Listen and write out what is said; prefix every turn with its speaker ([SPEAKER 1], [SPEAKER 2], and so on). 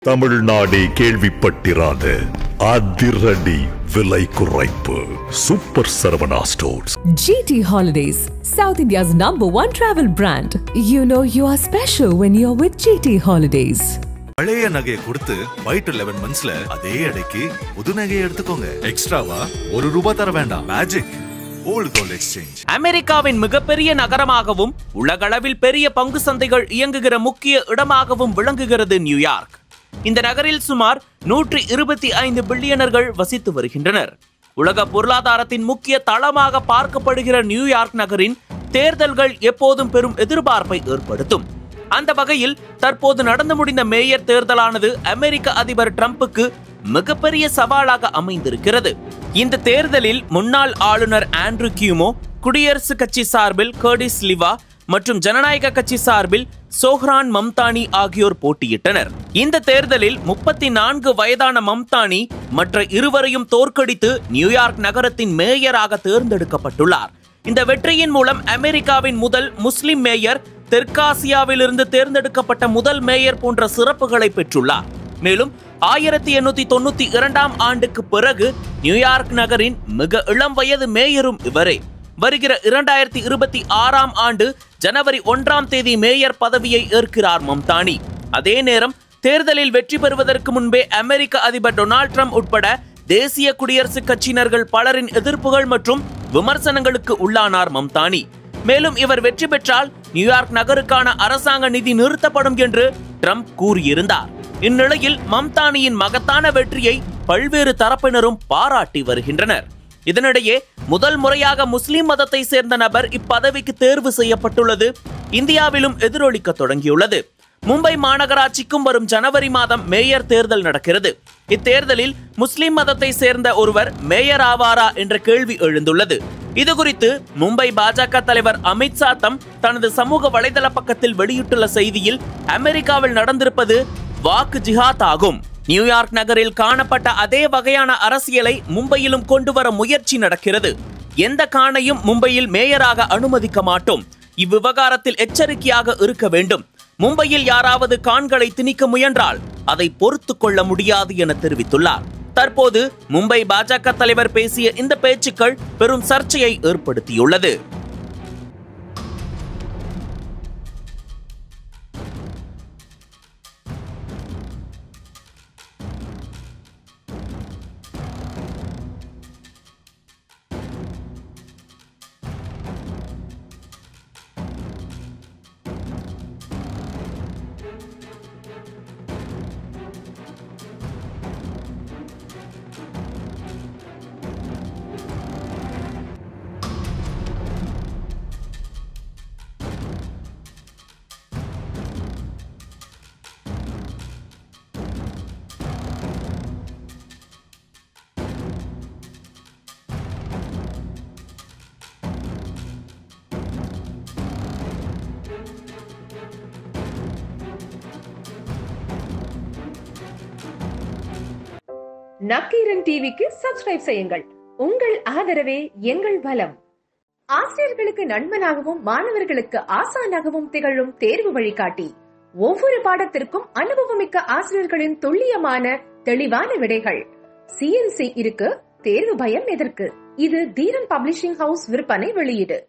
[SPEAKER 1] தமிழ்நாடே கேள்விப்பட்டிராத அதிரடி விலை குறைப்பு super Saravana stores.
[SPEAKER 2] GT Holidays, South India's #1 travel brand. You know you are special when you're with GT Holidays.
[SPEAKER 3] பழைய நகையை கொடுத்து வைட் 11 monthsல அதே அடைக்கு புது நகையை எடுத்துக்கோங்க. எக்ஸ்ட்ராவா ₹1 தர வேண்டாம். Magic old gold exchange.
[SPEAKER 4] அமெரிக்காவின் மிகப்பெரிய நகரமாகவும் உலகளவில் பெரிய பங்கு சந்தைகள் இயங்குகிற முக்கிய இடமாகவும் விளங்குகிறது நியூயார்க். இந்த நகரில் சுமார் 125 பில்லியனர்கள் வசித்து வருகின்றனர். உலக பொருளாதாரத்தின் முக்கிய தளமாக பார்க்கப்படுகிற நியூயார்க் நகரின் தேர்தல்கள் எப்போதும் பெரும் எதிர்பார்ப்பை ஏற்படுத்தும். அந்த வகையில் தற்போது நடந்து முடிந்த மேயர் தேர்தலானது அமெரிக்க அதிபர் டிரம்புக்கு மிகப்பெரிய சவாலாக அமைந்திருக்கிறது. இந்த தேர்தலில் முன்னாள் ஆளுநர் ஆண்ட்ரூ கியூமோ, குடியரசுக் கட்சி சார்பில் கர்டிஸ் லிவா மற்றும் ஜனநாயக கட்சி சார்பில் சோஹ்ரான் மம்தானி ஆகியோர் போட்டியிட்டனர். இந்த தேர்தலில் 34 வயதான மம்தானி மற்ற இருவரையும் தோற்கடித்து நியூயார்க் நகரத்தின் மேயராக தேர்ந்தெடுக்கப்பட்டுள்ளார். இந்த வெற்றியின் மூலம் அமெரிக்காவின் முதல் முஸ்லிம் மேயர், தெற்காசியாவிலிருந்து தேர்ந்தெடுக்கப்பட்ட முதல் மேயர் போன்ற சிறப்புகளை பெற்றுள்ளார். மேலும் 1892ஆம் ஆண்டுக்கு பிறகு நியூயார்க் நகரின் மிக இளம் வயது மேயரும் இவரே. வருகிற 2026ஆம் ஆண்டு ஜனவரி 1ஆம் தேதி மேயர் பதவியை ஏற்கிறார் மம்தானி. அதே நேரம் தேர்தலில் வெற்றி பெறுவதற்கு முன்பே அமெரிக்க அதிபர் டொனால்ட் ட்ரம்ப் உட்பட தேசிய குடியரசுக் கட்சியினர்கள் பலரின் எதிர்ப்புகள் மற்றும் விமர்சனங்களுக்கு உள்ளானார் மம்தானி. மேலும் இவர் வெற்றி பெற்றால் நியூயார்க் நகருக்கான அரசாங்க நிதி நிறுத்தப்படும் என்று ட்ரம்ப் கூறியிருந்தார். இந்நிலையில் மம்தானியின் மகத்தான வெற்றியை பல்வேறு தரப்பினரும் பாராட்டி வருகின்றனர். இதனிடையே முதல் முறையாக முஸ்லிம் மதத்தை சேர்ந்த நபர் இப்பதவிக்கு தேர்வு செய்யப்பட்டுள்ளது இந்தியாவிலும் எதிரொலிக்க தொடங்கியுள்ளது. மும்பை மாநகராட்சிக்கும் வரும் ஜனவரி மாதம் மேயர் தேர்தல் நடக்கிறது. இத்தேர்தலில் முஸ்லிம் மதத்தை சேர்ந்த ஒருவர் மேயர் ஆவாரா என்ற கேள்வி எழுந்துள்ளது. இதுகுறித்து மும்பை பாஜக தலைவர் அமித்ஷா தனது சமூக வலைதள பக்கத்தில் வெளியிட்டுள்ள செய்தியில், அமெரிக்காவில் நடந்திருப்பது வாக்கு ஜிஹாத் ஆகும். நியூயார்க் நகரில் காணப்பட்ட அதே வகையான அரசியலை மும்பையிலும் கொண்டு வர முயற்சி நடக்கிறது. எந்த காணையும் மும்பையில் மேயராக அனுமதிக்க மாட்டோம். இவ்விவகாரத்தில் எச்சரிக்கையாக இருக்க வேண்டும். மும்பையில் யாராவது கான்களை திணிக்க முயன்றால் அதை பொறுத்துக் கொள்ள முடியாது என தெரிவித்துள்ளார். தற்போது மும்பை பாஜக தலைவர் பேசிய இந்த பேச்சுக்கள் பெரும் சர்ச்சையை ஏற்படுத்தியுள்ளது.
[SPEAKER 5] நக்கீரன் டிவிக்கு சப்ஸ்கிரைப் செய்யுங்கள். உங்கள் ஆதரவே எங்கள் பலம். ஆசிரியர்களுக்கு நண்பனாகவும் மாணவர்களுக்கு ஆசானாகவும் திகழும் தேர்வு வழிகாட்டி. ஒவ்வொரு பாடத்திற்கும் அனுபவமிக்க ஆசிரியர்களின் துல்லியமான தெளிவான விடைகள். CNC இருக்கு, தேர்வு பயம் எதற்கு? இது தீரன் பப்ளிஷிங் ஹவுஸ் விற்பனை வெளியீடு.